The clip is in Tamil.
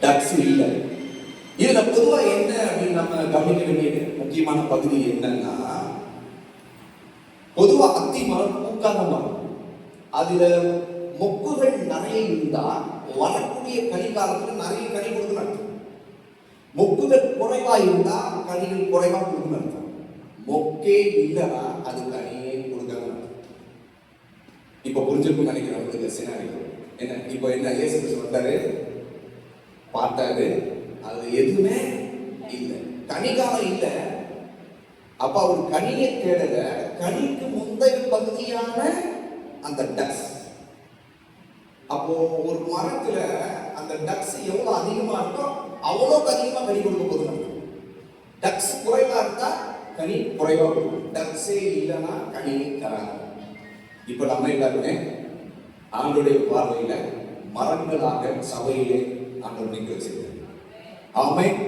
டக்ஸ் இல்லை. இதுல பொதுவா என்ன அப்படின்னு நம்ம கவனிக்க வேண்டிய முக்கியமான பகுதி என்னன்னா, பொதுவா அத்தி மரம் பூக்காத மரம். அதுல மொக்குகள் நிறைய இருந்தா வரக்கூடிய கனி காலத்துல நிறைய கனி கொடுக்கணும். மொக்குகள் குறைவா இருந்தா கனிகள் குறைவா கொடுக்கணும். மொக்கே இல்லைன்னா அது கனியே கொடுக்கணும். இப்ப புரிஞ்சிருக்கும் நினைக்கிறேன் சினாரியோ. என்ன இப்ப என்ன இயேசு கிறிஸ்து வந்தாரு, பார்த்தாரு, அது எதுவுமே இல்லை, கனிகாலம் இல்லை. அப்ப அவர் கனியை தேடல, கனிக்கு முந்தைய பகுதியான அந்த டக்ஸ். அப்போ ஒரு மரத்துல அந்த டக்ஸ் எவ்வளவு அதிகமா இருக்கோ அவ்வளோக்கு அதிகமா கனி கொடுக்க போதும். டக்ஸ் குறைவா இருந்தா கனி குறைவா கொடுக்கும். டக்ஸே இல்லைன்னா கனி தராங்க. இப்ப நம்ம எல்லாருமே ஆண்டோடைய பார்வையில மரங்களாக சபையிலே ஆண்டவர் நிற்க வச்சிருக்காரு. ஆமென்.